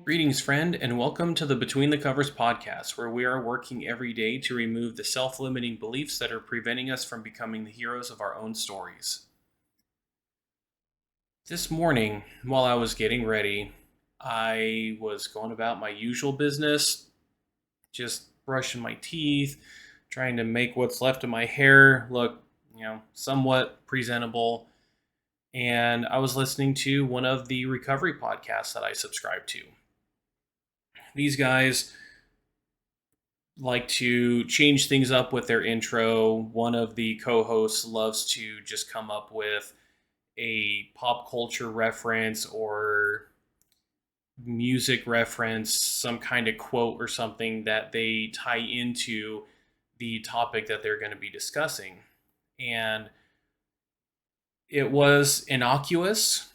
Greetings, friend, and welcome to the Between the Covers podcast, where we are working every day to remove the self limiting beliefs that are preventing us from becoming the heroes of our own stories. This morning, while I was getting ready, I was going about my usual business, just brushing my teeth, trying to make what's left of my hair look, somewhat presentable. And I was listening to one of the recovery podcasts that I subscribe to. These guys like to change things up with their intro. One of the co-hosts loves to just come up with a pop culture reference or music reference, some kind of quote or something that they tie into the topic that they're going to be discussing. And it was innocuous,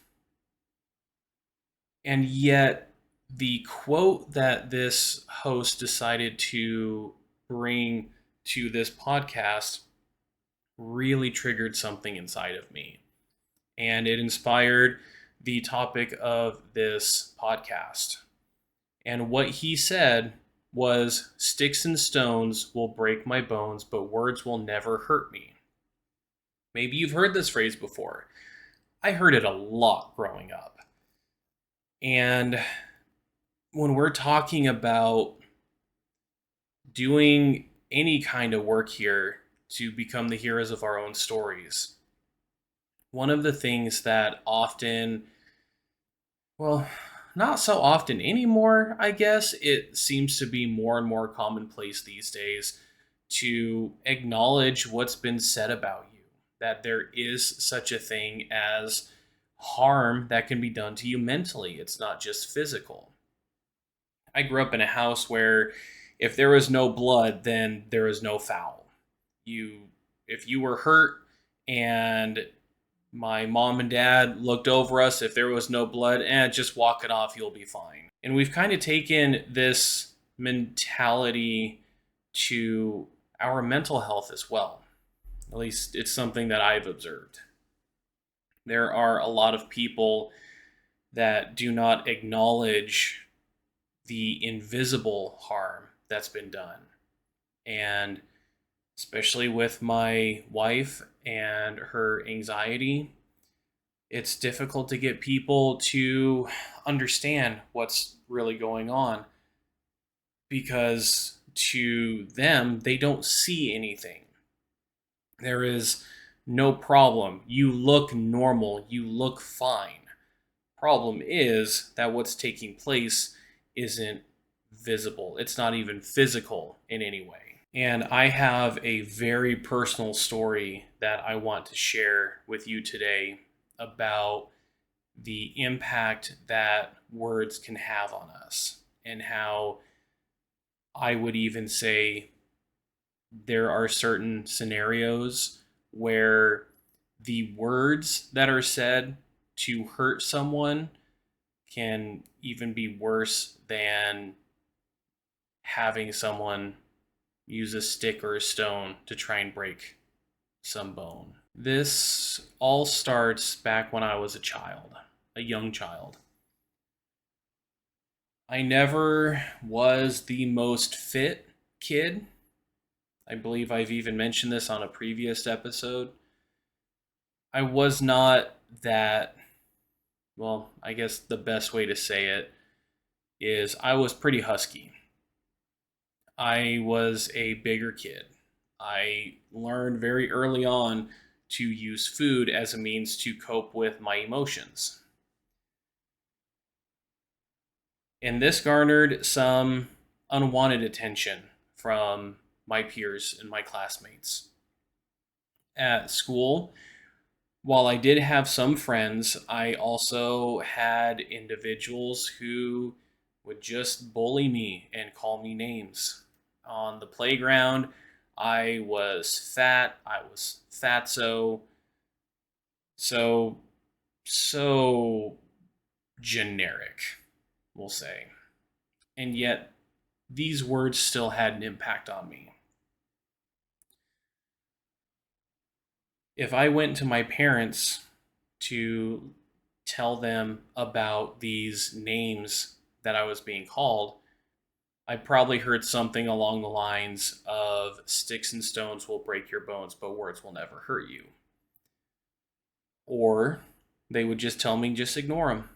and yet the quote that this host decided to bring to this podcast really triggered something inside of me. And it inspired the topic of this podcast. And what he said was, "Sticks and stones will break my bones, but words will never hurt me." Maybe you've heard this phrase before. I heard it a lot growing up. And when we're talking about doing any kind of work here to become the heroes of our own stories, one of the things that often, well, not so often anymore, I guess, it seems to be more and more commonplace these days to acknowledge what's been said about you, that there is such a thing as harm that can be done to you mentally. It's not just physical. I grew up in a house where if there was no blood, then there was no foul. If you were hurt and my mom and dad looked over us, if there was no blood, just walk it off, you'll be fine. And we've kind of taken this mentality to our mental health as well. At least it's something that I've observed. There are a lot of people that do not acknowledge the invisible harm that's been done. And especially with my wife and her anxiety, it's difficult to get people to understand what's really going on because to them, they don't see anything. There is no problem. You look normal. You look fine. Problem is that what's taking place isn't visible. It's not even physical in any way. And I have a very personal story that I want to share with you today about the impact that words can have on us, and how I would even say there are certain scenarios where the words that are said to hurt someone can even be worse than having someone use a stick or a stone to try and break some bone. This all starts back when I was a young child. I never was the most fit kid. I believe I've even mentioned this on a previous episode. I was not that, well, I guess the best way to say it is I was pretty husky. I was a bigger kid. I learned very early on to use food as a means to cope with my emotions. And this garnered some unwanted attention from my peers and my classmates. At school, while I did have some friends, I also had individuals who would just bully me and call me names. On the playground, I was fat, I was fatso, so generic, we'll say. And yet, these words still had an impact on me. If I went to my parents to tell them about these names that I was being called, I probably heard something along the lines of sticks and stones will break your bones, but words will never hurt you. Or they would just tell me, just ignore them.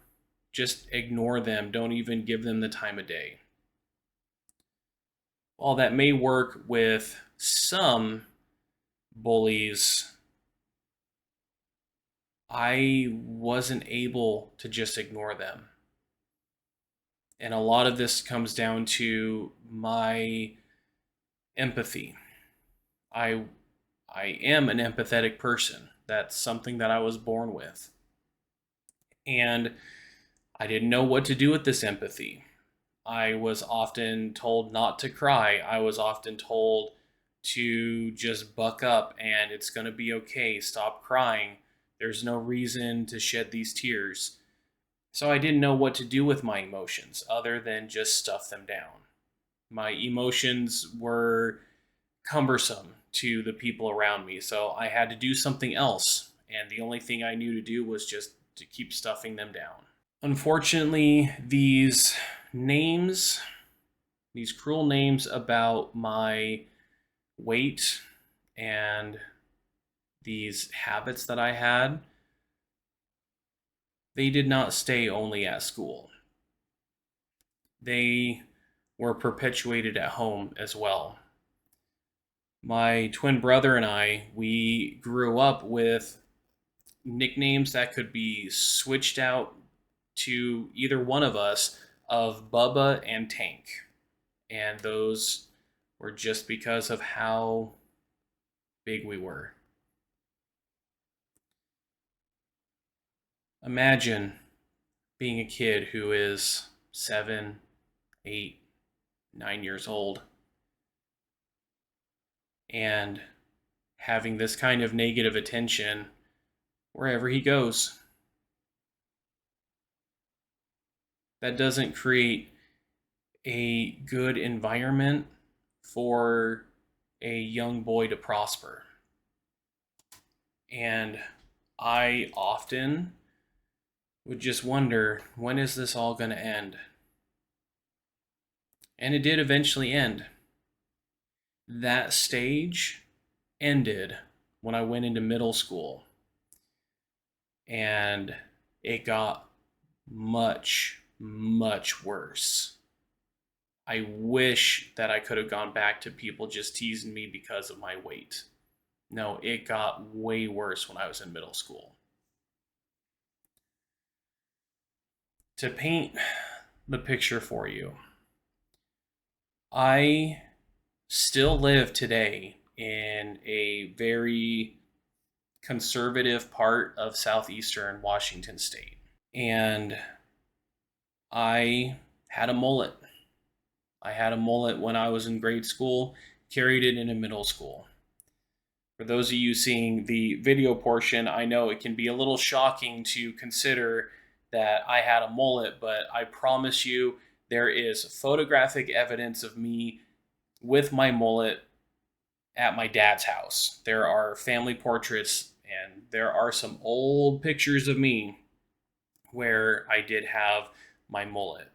Just ignore them. Don't even give them the time of day. While that may work with some bullies, I wasn't able to just ignore them. And a lot of this comes down to my empathy. I I am an empathetic person. That's something that I was born with. And I didn't know what to do with this empathy. I was often told not to cry. I was often told to just buck up and it's going to be okay. Stop crying. There's no reason to shed these tears. So I didn't know what to do with my emotions other than just stuff them down. My emotions were cumbersome to the people around me, so I had to do something else. And the only thing I knew to do was just to keep stuffing them down. Unfortunately, names, these cruel names about my weight and these habits that I had, they did not stay only at school. They were perpetuated at home as well. My twin brother and I, we grew up with nicknames that could be switched out to either one of us of Bubba and Tank. And those were just because of how big we were. Imagine being a kid who is 7, 8, 9 years old and having this kind of negative attention wherever he goes. That doesn't create a good environment for a young boy to prosper. And I often would just wonder, when is this all going to end? And it did eventually end. That stage ended when I went into middle school. And it got much, much worse. I wish that I could have gone back to people just teasing me because of my weight. No, it got way worse when I was in middle school. To paint the picture for you, I still live today in a very conservative part of southeastern Washington state. And I had a mullet. I had a mullet when I was in grade school, carried it into middle school. For those of you seeing the video portion, I know it can be a little shocking to consider that I had a mullet, but I promise you there is photographic evidence of me with my mullet at my dad's house. There are family portraits and there are some old pictures of me where I did have my mullet.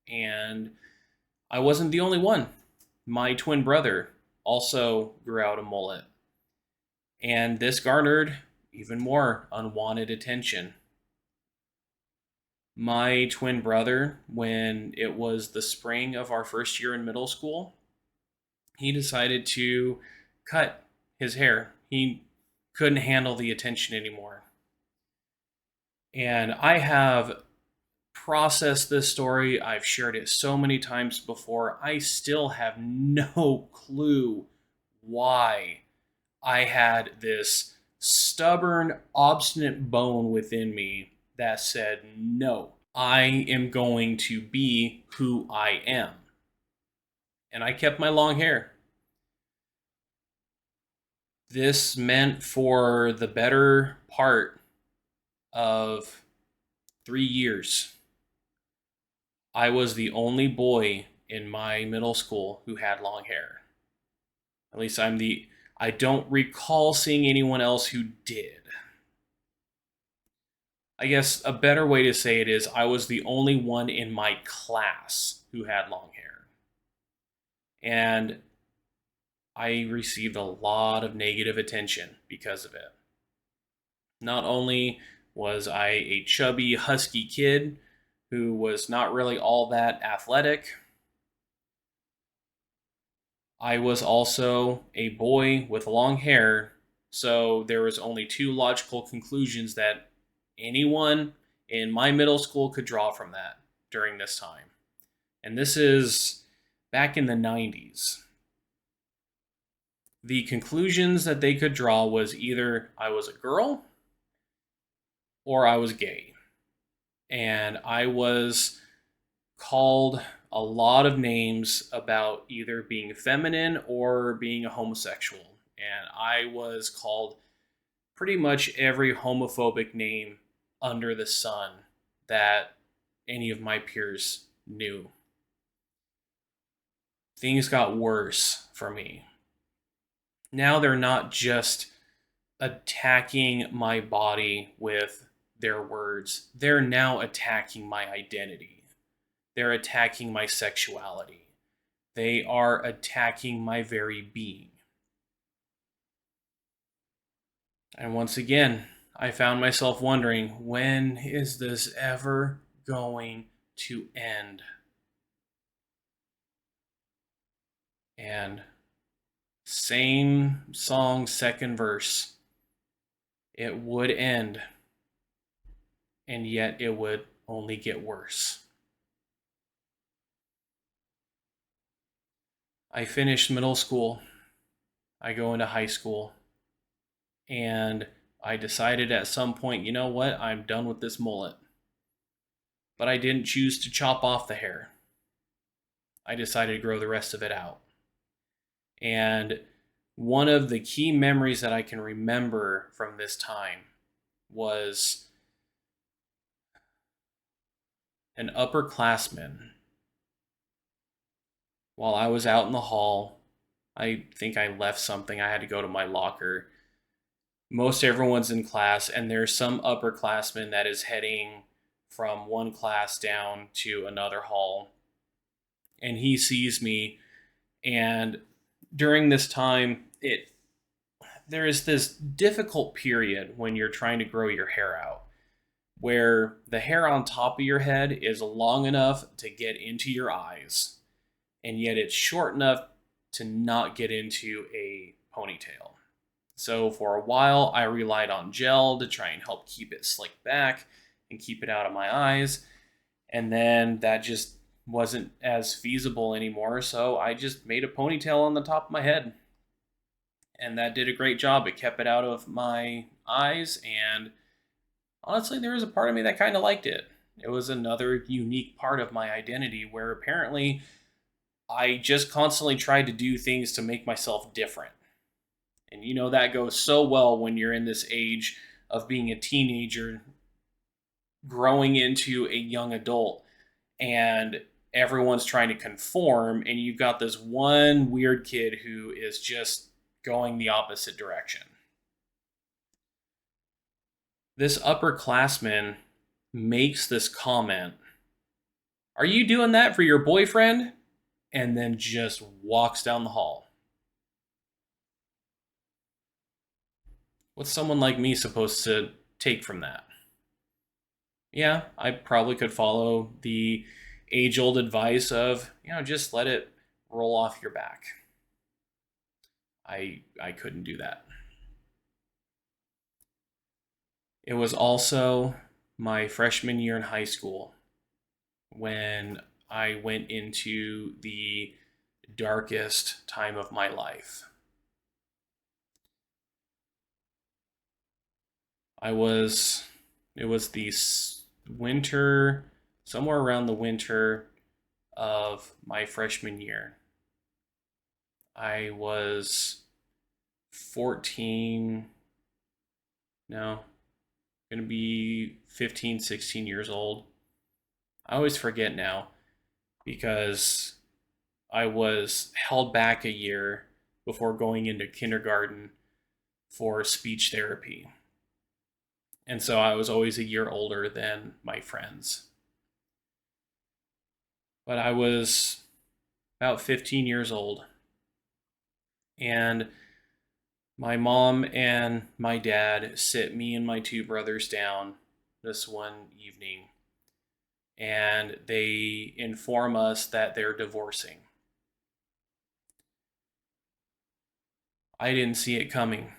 And I wasn't the only one. My twin brother also grew out a mullet. And this garnered even more unwanted attention. My twin brother, when it was the spring of our first year in middle school, he decided to cut his hair. He couldn't handle the attention anymore. And I have processed this story. I've shared it so many times before. I still have no clue why I had this stubborn, obstinate bone within me that said, no, I am going to be who I am. And I kept my long hair. This meant for the better part of 3 years, I was the only boy in my middle school who had long hair. At least I don't recall seeing anyone else who did. I guess a better way to say it is I was the only one in my class who had long hair. And I received a lot of negative attention because of it. Not only was I a chubby, husky kid who was not really all that athletic, I was also a boy with long hair. So there was only two logical conclusions that anyone in my middle school could draw from that during this time. And this is back in the 90s. The conclusions that they could draw was either I was a girl or I was gay. And I was called a lot of names about either being feminine or being a homosexual. And I was called pretty much every homophobic name under the sun that any of my peers knew. Things got worse for me. Now they're not just attacking my body with their words, they're now attacking my identity. They're attacking my sexuality. They are attacking my very being. And once again, I found myself wondering, when is this ever going to end? And same song, second verse. It would end, and yet it would only get worse. I finished middle school. I go into high school. And I decided at some point, you know what? I'm done with this mullet. But I didn't choose to chop off the hair. I decided to grow the rest of it out. And one of the key memories that I can remember from this time was an upperclassman. While I was out in the hall, I think I left something. I had to go to my locker. Most everyone's in class, and there's some upperclassman that is heading from one class down to another hall. And he sees me, and during this time, there is this difficult period when you're trying to grow your hair out, where the hair on top of your head is long enough to get into your eyes, and yet it's short enough to not get into a ponytail. So for a while, I relied on gel to try and help keep it slicked back and keep it out of my eyes. And then that just wasn't as feasible anymore. So I just made a ponytail on the top of my head. And that did a great job. It kept it out of my eyes. And honestly, there was a part of me that kind of liked it. It was another unique part of my identity where apparently I just constantly tried to do things to make myself different. And you know, that goes so well when you're in this age of being a teenager, growing into a young adult, and everyone's trying to conform, and you've got this one weird kid who is just going the opposite direction. This upperclassman makes this comment: "Are you doing that for your boyfriend?" And then just walks down the hall. What's someone like me supposed to take from that? Yeah, I probably could follow the age old advice of, just let it roll off your back. I couldn't do that. It was also my freshman year in high school when I went into the darkest time of my life. It was the winter, somewhere around the winter of my freshman year. I was 14, no, going to be 15, 16 years old. I always forget now because I was held back a year before going into kindergarten for speech therapy. And so I was always a year older than my friends. But I was about 15 years old, and my mom and my dad sit me and my two brothers down this one evening, and they inform us that they're divorcing. I didn't see it coming.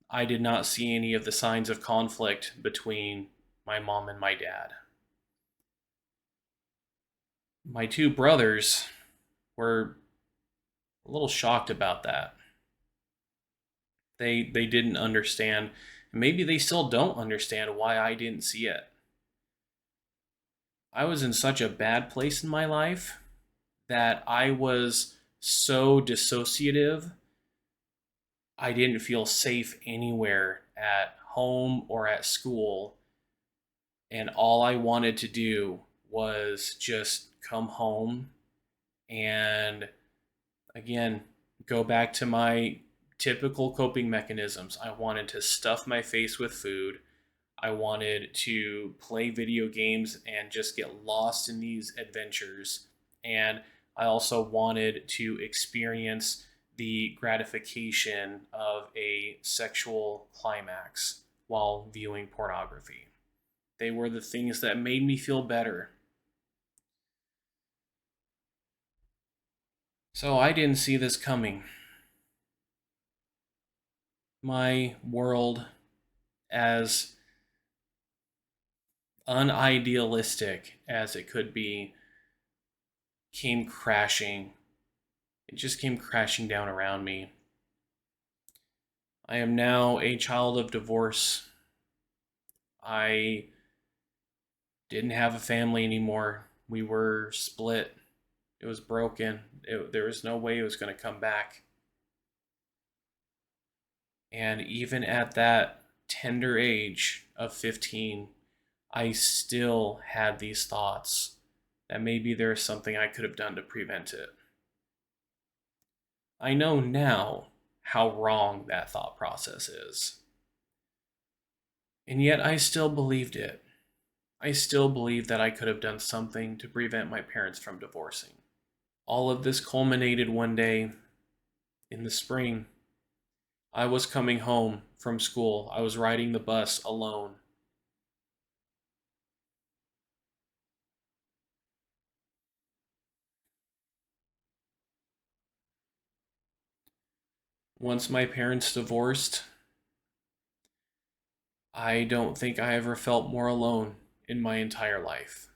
I did not see any of the signs of conflict between my mom and my dad. My two brothers were a little shocked about that. They didn't understand. Maybe they still don't understand why I didn't see it. I was in such a bad place in my life that I was so dissociative. I didn't feel safe anywhere at home or at school. And all I wanted to do was just come home and, again, go back to my typical coping mechanisms. I wanted to stuff my face with food. I wanted to play video games and just get lost in these adventures. And I also wanted to experience the gratification of a sexual climax while viewing pornography. They were the things that made me feel better. So I didn't see this coming. My world, as unidealistic as it could be, came crashing. It just came crashing down around me. I am now a child of divorce. I didn't have a family anymore. We were split. It was broken. There was no way it was going to come back. And even at that tender age of 15, I still had these thoughts that maybe there's something I could have done to prevent it. I know now how wrong that thought process is. And yet I still believed it. I still believed that I could have done something to prevent my parents from divorcing. All of this culminated one day in the spring. I was coming home from school. I was riding the bus alone. Once my parents divorced, I don't think I ever felt more alone in my entire life.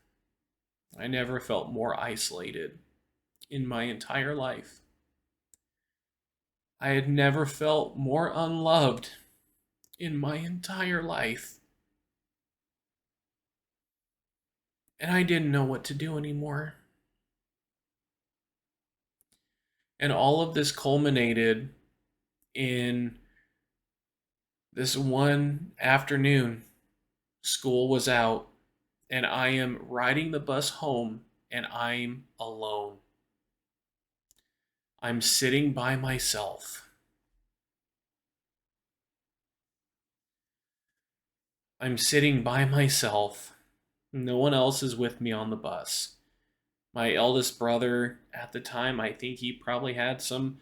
I never felt more isolated in my entire life. I had never felt more unloved in my entire life. And I didn't know what to do anymore. And all of this culminated in this one afternoon. School was out, and I am riding the bus home, and I'm alone. I'm sitting by myself. I'm sitting by myself. No one else is with me on the bus. My eldest brother at the time, I think he probably had some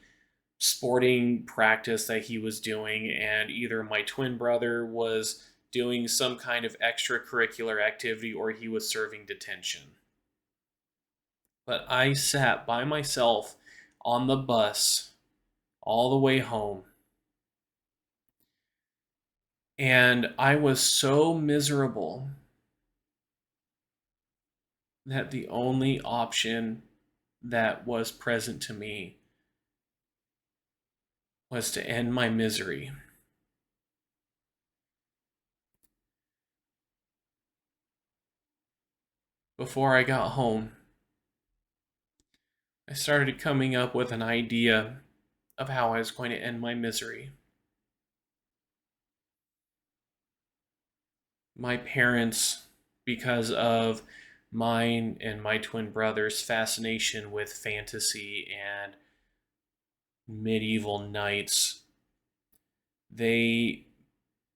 sporting practice that he was doing, and either my twin brother was doing some kind of extracurricular activity or he was serving detention. But I sat by myself on the bus all the way home. And I was so miserable that the only option that was present to me was to end my misery. Before I got home, I started coming up with an idea of how I was going to end my misery. My parents, because of mine and my twin brother's fascination with fantasy and medieval knights, they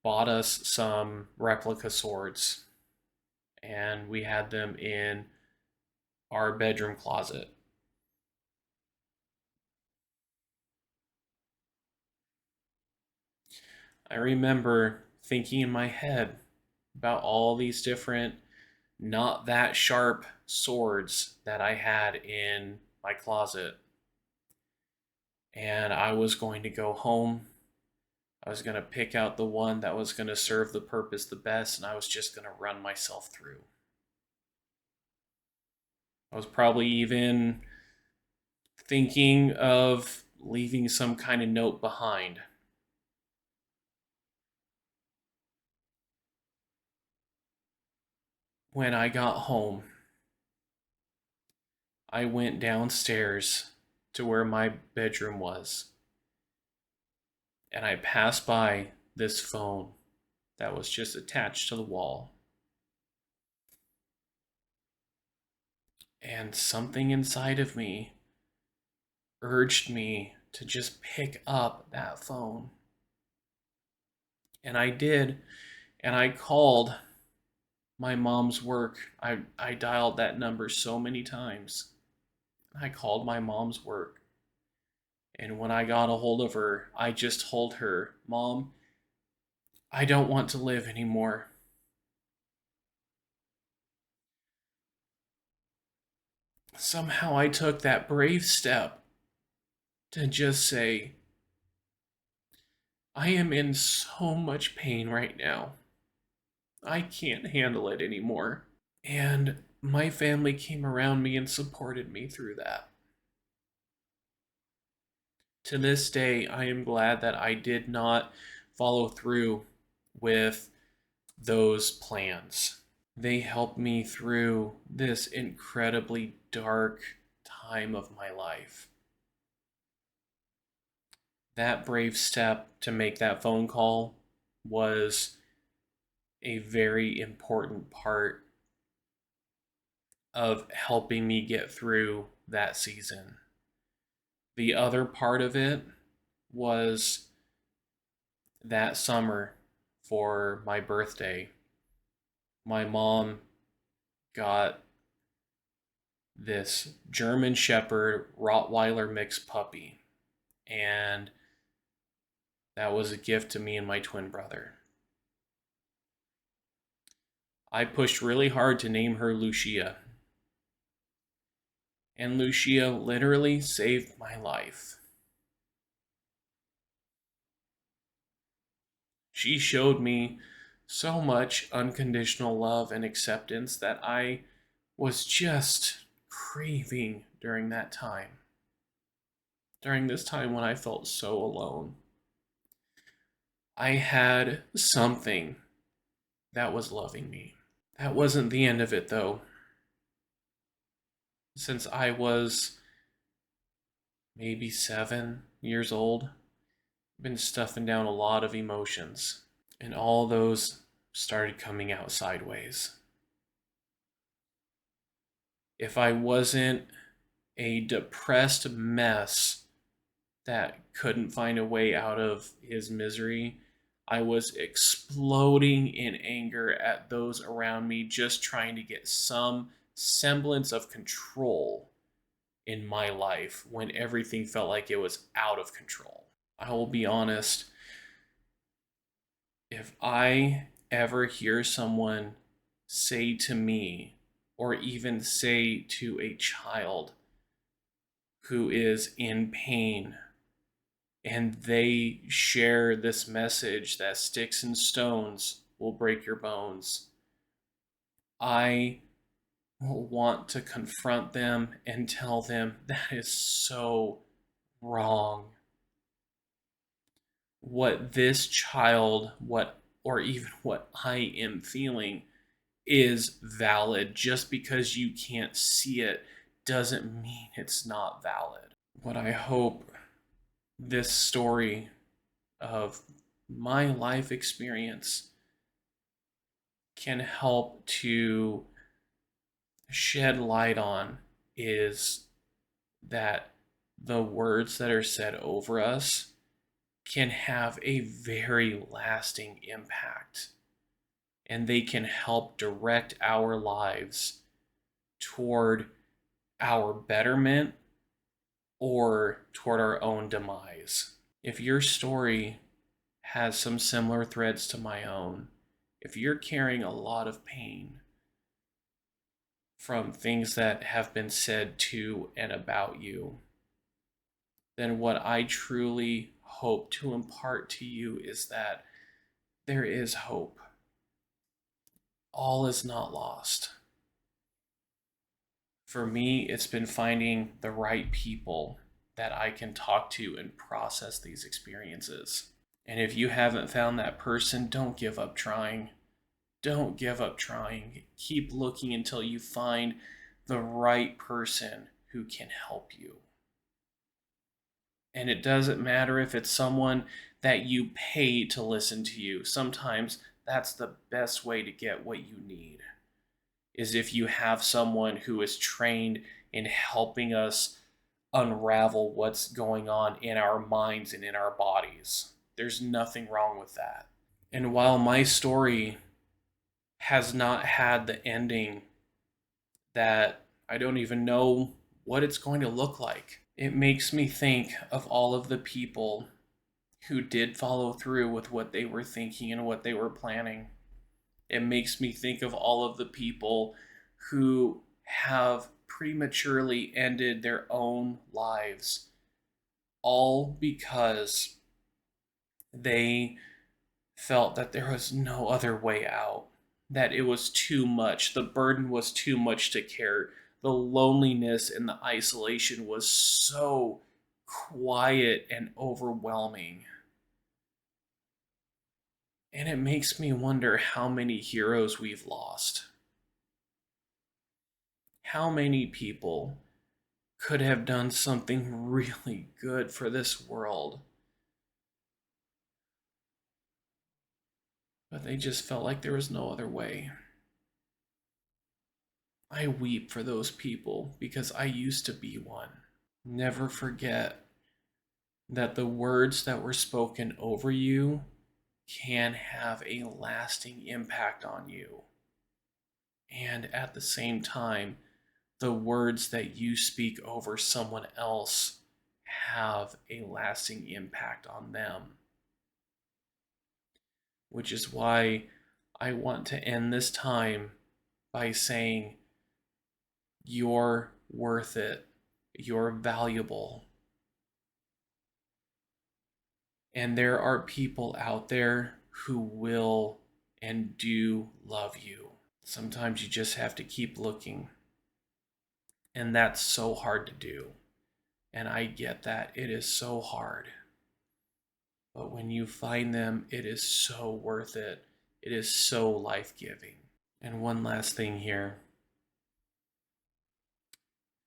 bought us some replica swords, and we had them in our bedroom closet. I remember thinking in my head about all these different, not that sharp swords that I had in my closet. And I was going to go home. I was going to pick out the one that was going to serve the purpose the best, and I was just going to run myself through. I was probably even thinking of leaving some kind of note behind. When I got home, I went downstairs to where my bedroom was, and I passed by this phone that was just attached to the wall. And something inside of me urged me to just pick up that phone. And I did. And I called my mom's work. I dialed that number so many times. I called my mom's work. And when I got a hold of her, I just told her, Mom, I don't want to live anymore. Somehow I took that brave step to just say, I am in so much pain right now. I can't handle it anymore. And my family came around me and supported me through that. To this day, I am glad that I did not follow through with those plans. They helped me through this incredibly dark time of my life. That brave step to make that phone call was a very important part of helping me get through that season. The other part of it was that summer for my birthday. My mom got this German Shepherd Rottweiler mixed puppy, and that was a gift to me and my twin brother. I pushed really hard to name her Lucia, and Lucia literally saved my life. She showed me so much unconditional love and acceptance that I was just craving during that time. During this time when I felt so alone, I had something that was loving me. That wasn't the end of it, though. Since I was maybe 7 years old, I've been stuffing down a lot of emotions, and all those started coming out sideways. If I wasn't a depressed mess that couldn't find a way out of his misery, I was exploding in anger at those around me, just trying to get some semblance of control in my life when everything felt like it was out of control. I will be honest, if I ever hear someone say to me, or even say to a child who is in pain, and they share this message that sticks and stones will break your bones, I will want to confront them and tell them that is so wrong. What this child, what or even what I am feeling is valid. Just because you can't see it doesn't mean it's not valid. What I hope this story of my life experience can help to shed light on is that the words that are said over us can have a very lasting impact, and they can help direct our lives toward our betterment or toward our own demise. If your story has some similar threads to my own, if you're carrying a lot of pain from things that have been said to and about you, then what I truly hope to impart to you is that there is hope. All is not lost. For me, it's been finding the right people that I can talk to and process these experiences. And if you haven't found that person, don't give up trying. Don't give up trying. Keep looking until you find the right person who can help you. And it doesn't matter if it's someone that you pay to listen to you. Sometimes that's the best way to get what you need, is if you have someone who is trained in helping us unravel what's going on in our minds and in our bodies. There's nothing wrong with that. And while my story has not had the ending that I don't even know what it's going to look like, it makes me think of all of the people who did follow through with what they were thinking and what they were planning. It makes me think of all of the people who have prematurely ended their own lives, all because they felt that there was no other way out, that it was too much. The burden was too much to carry. The loneliness and the isolation was so quiet and overwhelming. And it makes me wonder how many heroes we've lost. How many people could have done something really good for this world, but they just felt like there was no other way. I weep for those people because I used to be one. Never forget that the words that were spoken over you can have a lasting impact on you. And at the same time, the words that you speak over someone else have a lasting impact on them. Which is why I want to end this time by saying, you're worth it. You're valuable. And there are people out there who will and do love you. Sometimes you just have to keep looking. And that's so hard to do. And I get that. It is so hard. But when you find them, it is so worth it. It is so life-giving. And one last thing here.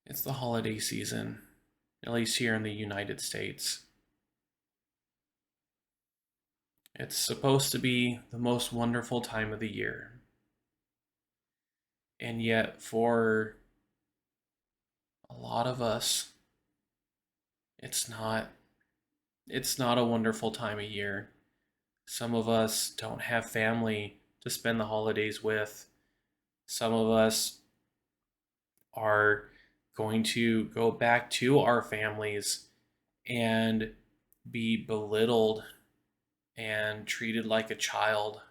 It's the holiday season, at least here in the United States. It's supposed to be the most wonderful time of the year. And yet, for a lot of us, it's not. It's not a wonderful time of year. Some of us don't have family to spend the holidays with. Some of us are going to go back to our families and be belittled and treated like a child.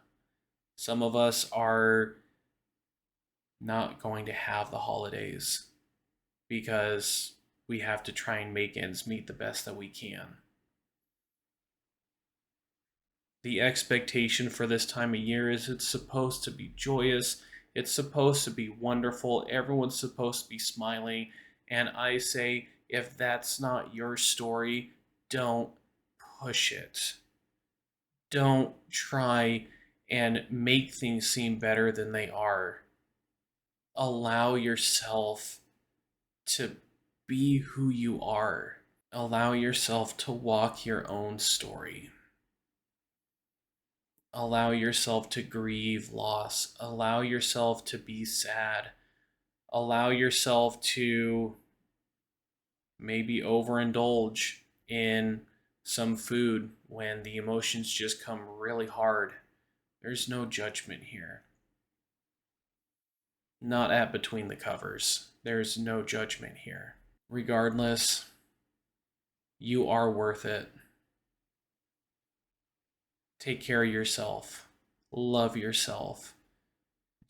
Some of us are not going to have the holidays because we have to try and make ends meet the best that we can. The expectation for this time of year is it's supposed to be joyous, it's supposed to be wonderful, everyone's supposed to be smiling. And I say, if that's not your story, don't push it. Don't try and make things seem better than they are. Allow yourself to be who you are. Allow yourself to walk your own story. Allow yourself to grieve loss. Allow yourself to be sad. Allow yourself to maybe overindulge in some food when the emotions just come really hard. There's no judgment here. Not at Between the Covers. There's no judgment here. Regardless, you are worth it. Take care of yourself. Love yourself.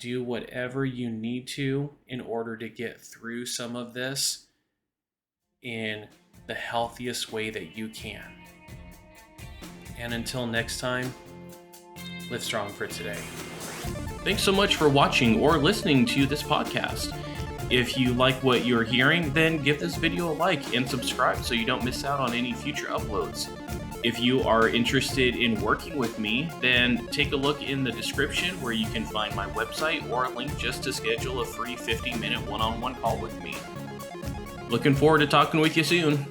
Do whatever you need to in order to get through some of this in the healthiest way that you can. And until next time, live strong for today. Thanks so much for watching or listening to this podcast. If you like what you're hearing, then give this video a like and subscribe so you don't miss out on any future uploads. If you are interested in working with me, then take a look in the description where you can find my website or a link just to schedule a free 50-minute one-on-one call with me. Looking forward to talking with you soon.